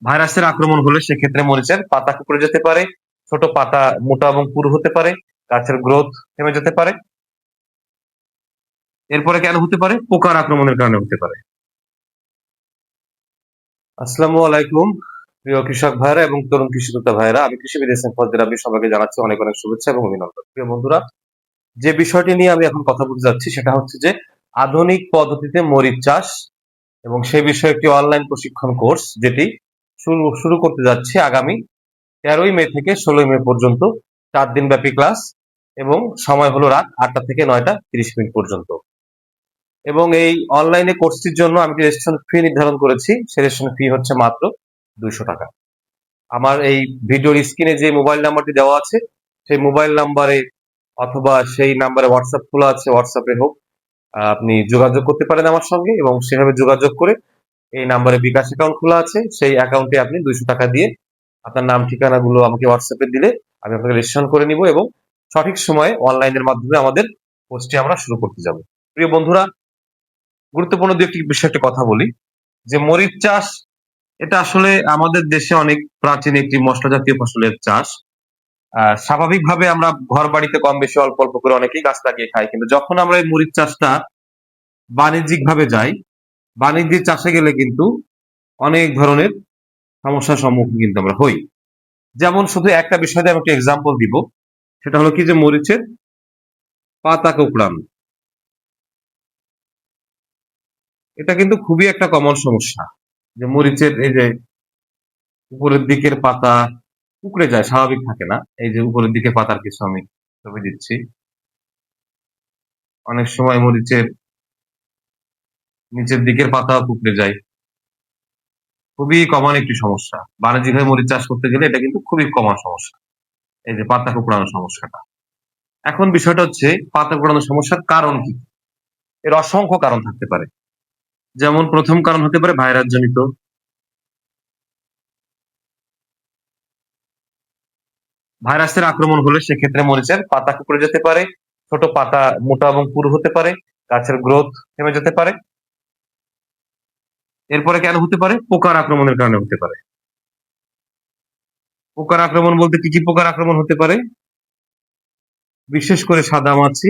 ভাইরাসের আক্রমণ হলে সেক্ষেত্রে মরিচের পাতা কুঁকড়ে যেতে পারে, ছোট পাতা মোটা এবং পুরু হতে পারে, গাছের গ্রোথ থেমে যেতে পারে। এরপরে কেন হতে পারে? পোকার আক্রমণের কারণে হতে পারে। আসসালামু আলাইকুম প্রিয় কৃষক ভাইরা এবং তরুণ কৃষিকর্তা ভাইরা, আমি কৃষিবিদ এসএম ফজলে রাব্বি, সবাইকে জানাচ্ছি অনেক অনেক শুভেচ্ছা এবং অভিনন্দন। প্রিয় বন্ধুরা, যে বিষয়টি নিয়ে আমি এখন কথা বলতে যাচ্ছি সেটা হচ্ছে যে আধুনিক পদ্ধতিতে মরিচ চাষ এবং সেই বিষয়ে একটি অনলাইন প্রশিক্ষণ কোর্স, যেটি শুরু করতে যাচ্ছি আগামী 13ই মে থেকে 16ই মে পর্যন্ত। 4 দিন ব্যাপী ক্লাস এবং সময় হলো রাত 8টা থেকে 9টা 30 মিনিট পর্যন্ত। এবং এই অনলাইনে কোর্সটির জন্য আমি রেজিস্ট্রেশন ফি নির্ধারণ করেছি। সেই রেজিস্ট্রেশন ফি হচ্ছে মাত্র 200 টাকা। আমার এই ভিডিওর স্ক্রিনে যে মোবাইল নাম্বারটি দেওয়া আছে সেই মোবাইল নাম্বারে অথবা সেই নাম্বারে হোয়াটসঅ্যাপ খোলা আছে, হোয়াটসঅ্যাপে হোক আপনি যোগাযোগ করতে পারেন আমার সঙ্গে, এবং সেভাবে যোগাযোগ করে এই নাম্বারে বিকাশ অ্যাকাউন্ট খোলা আছে, সেই অ্যাকাউন্টে আপনি 200 টাকা দিয়ে আপনার নাম ঠিকানাগুলো আমাকে হোয়াটসঅ্যাপে দিলে আমি আপনাকে রেজিস্ট্রেশন করে নিব এবং সঠিক সময়ে অনলাইনের মাধ্যমে আমাদের কোর্সটি আমরা শুরু করতে যাব। প্রিয় বন্ধুরা, গুরুত্বপূর্ণ দু একটি বিষয়ে একটা কথা বলি যে মরিচ চাষ এটা আসলে আমাদের দেশে অনেক প্রাচীন একটি মশলা জাতীয় ফসলের চাষ। স্বাভাবিকভাবে আমরা ঘর বাড়িতে কম বেশি অল্প অল্প করে অনেকেই গাছ লাগিয়ে খাই, কিন্তু যখন আমরা এই মরিচ চাষটা বাণিজ্যিক ভাবে যাই, বাণিজ্যিক চাষে গেলে কিন্তু অনেক ধরনের সমস্যার সম্মুখীন কিন্তু আমরা হই। যেমন শুধু একটা বিষয় দিয়ে আমি একটা এক্সাম্পল দিব, সেটা হলো কি যে মরিচের পাতা কোঁকড়ানো। এটা কিন্তু খুবই একটা কমন সমস্যা যে মরিচের এই যে উপরের দিকের পাতা কুঁকড়ে যায়, স্বাভাবিক থাকে না। এই যে উপরের দিকে পাতার কিছু আমি ছবি দিচ্ছি। অনেক সময় মরিচের নিচের দিকের পাতাও কুঁকড়ে যায়। খুবই কমন একটি সমস্যা। বাণিজ্যিকভাবে মরিচ চাষ করতে গেলে এটা কিন্তু খুবই কমন সমস্যা, এই যে পাতা কুঁকড়ানোর সমস্যাটা। এখন বিষয়টা হচ্ছে পাতা কুঁকড়ানোর সমস্যার কারণ কি? এর অসংখ্য কারণ থাকতে পারে। যেমন প্রথম কারণ হতে পারে ভাইরাস জনিত। ভাইরাসের আক্রমণ হলে সেক্ষেত্রে মরিচের পাতা কুঁকড়ে যেতে পারে, ছোট পাতা মোটা এবং পুরু হতে পারে, গাছের গ্রোথ থেমে যেতে পারে। এরপরে কেন হতে পারে? পোকার আক্রমণের কারণে হতে পারে। পোকার আক্রমণ বলতে কি কি পোকার আক্রমণ হতে পারে? বিশেষ করে সাদামাছি,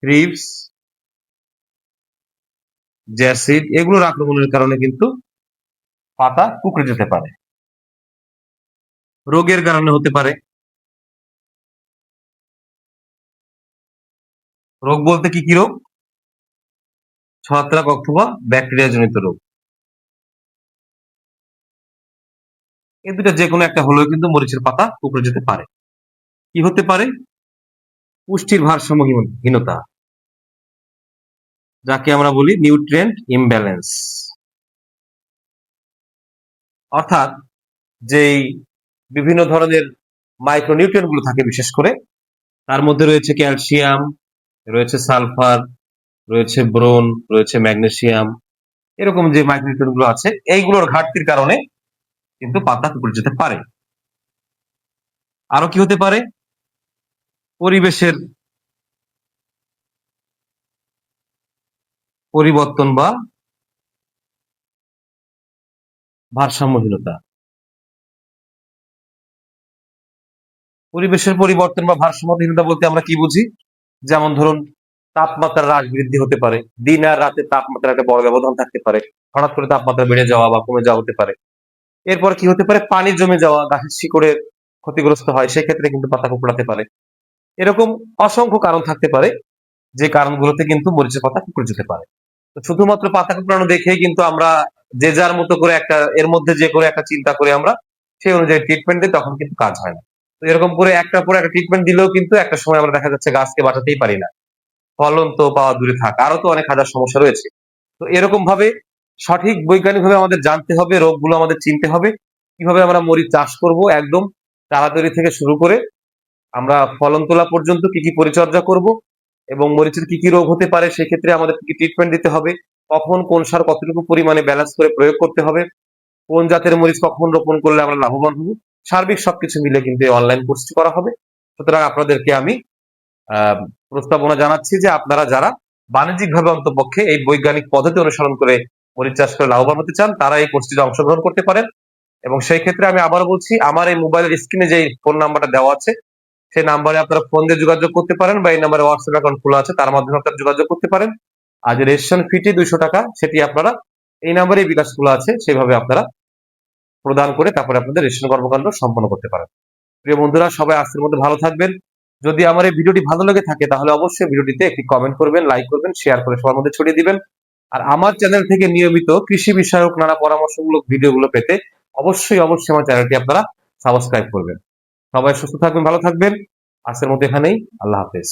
থ্রিপস, জ্যাসিড, এগুলোর আক্রমণের কারণে কিন্তু পাতা কুঁকড়ে যেতে পারে। রোগের কারণে হতে পারে। রোগ বলতে কি কি রোগ? ছত্রাক অথবা ব্যাকটেরিয়া জনিত রোগ। এই দুটা যে কোনো একটা হলেও কিন্তু মরিচের পাতা কুঁকড়ে যেতে পারে। কি হতে পারে? পুষ্টির ভারসাম্যহীনতা, যাকে আমরা বলি নিউট্রিয়েন্ট ইমব্যালেন্স। অর্থাৎ যেই বিভিন্ন ধরনের মাইক্রোনিউট্রিয়েন্ট গুলো থাকে, বিশেষ করে তার মধ্যে রয়েছে ক্যালসিয়াম, রয়েছে সালফার, রয়েছে ব্রোন, রয়েছে ম্যাগনেসিয়াম, এরকম যে মাইক্রোনিউট্রিয়েন্ট গুলো আছে, এইগুলোর ঘাটতির কারণে কিন্তু পাতা কুঁকড়ে যেতে পারে। আরো কি হতে পারে? পরিবেশের পরিবর্তন বা ভারসাম্যহীনতা। পরিবেশের পরিবর্তন বা ভারসাম্যহীনতা বলতে আমরা কি বুঝি? যেমন ধরুন, তাপমাত্রার হ্রাস বৃদ্ধি হতে পারে, দিন আর রাতের তাপমাত্রার একটা বড় ব্যবধান থাকতে পারে, হঠাৎ করে তাপমাত্রা বেড়ে যাওয়া বা কমে যাওয়া হতে পারে। এরপর কি হতে পারে? পানি জমে যাওয়া, গাছের শিকড়ের ক্ষতিগ্রস্ত হয়, সেক্ষেত্রে কিন্তু পাতা কুঁকড়াতে পারে। এরকম অসংখ্য কারণ থাকতে পারে, যে কারণগুলোতে কিন্তু মরিচের পাতা কুঁকড়ে যেতে পারে। তো শুধুমাত্র পাতা কুঁকড়ানো দেখেই কিন্তু আমরা যে যার মতো করে একটা এর মধ্যে যে করে একটা চিন্তা করে আমরা সেই অনুযায়ী ট্রিটমেন্ট দিই, তখন কিন্তু কাজ হয় না। তো এরকম করে একটার পর একটা ট্রিটমেন্ট দিলেও কিন্তু একটা সময় আমরা দেখা যাচ্ছে গাছকে বাঁচাতেই পারি না। ফলন তো পাওয়া দূরে থাক, আরো তো অনেক হাজার সমস্যা রয়েছে। তো এরকম ভাবে সঠিক বৈজ্ঞানিক ভাবে আমাদের জানতে হবে, রোগগুলো আমাদের চিনতে হবে, কিভাবে আমরা মরিচ চাষ করব, একদম চারা তৈরি থেকে শুরু করে আমরা ফলন তোলা পর্যন্ত কি কি পরিচর্যা করব, এবং মরিচের কি কি রোগ হতে পারে, সেক্ষেত্রে আমাদের কি কি ট্রিটমেন্ট দিতে হবে, কখন কোন সার কতটুকু পরিমাণে ব্যালেন্স করে প্রয়োগ করতে হবে, কোন জাতের মরিচ কখন রোপণ করলে আমরা লাভবান হব, সার্বিক সবকিছু মিলে কিন্তু এই অনলাইন কোর্সটি করা হবে। সুতরাং আপনাদেরকে আমি প্রস্তাবনা জানাচ্ছি যে আপনারা যারা বাণিজ্যিকভাবে অন্তপক্ষে এই বৈজ্ঞানিক পদ্ধতি অনুসরণ করে মরিচ চাষ করে লাভবান হতে চান তারা এই কোর্সটিতে অংশগ্রহণ করতে পারেন। এবং সেই ক্ষেত্রে আমি আবারও বলছি, আমার এই মোবাইলের স্ক্রিনে যে ফোন নাম্বারটা দেওয়া আছে সেই নাম্বারে আপনারা ফোন দিয়ে যোগাযোগ করতে পারেন, বা এই নাম্বারে হোয়াটসঅ্যাপ অ্যাকাউন্ট খোলা আছে তার মাধ্যমে আপনারা যোগাযোগ করতে পারেন। আর যে রেজিস্ট্রেশন ফিটি 200 টাকা, সেটি আপনারা এই নাম্বারে বিকাশ খোলা আছে সেভাবে আপনারা প্রদান করে তারপরে আপনাদের রেজিস্ট্রেশন কর্মকাণ্ড সম্পন্ন করতে পারেন। প্রিয় বন্ধুরা, সবাই আজকের মধ্যে ভালো থাকবেন। যদি আমার এই ভিডিওটি ভালো লেগে থাকে তাহলে অবশ্যই ভিডিওটিতে একটি কমেন্ট করবেন, লাইক করবেন, শেয়ার করে সবার মধ্যে ছড়িয়ে দিবেন। আর আমার চ্যানেল থেকে নিয়মিত কৃষি বিষয়ক নানা পরামর্শমূলক ভিডিওগুলো পেতে অবশ্যই আমার চ্যানেলটি আপনারা সাবস্ক্রাইব করবেন। সবাই সুস্থ থাকবেন, ভালো থাকবেন। আজকের মতো এখানেই। আল্লাহ হাফেজ।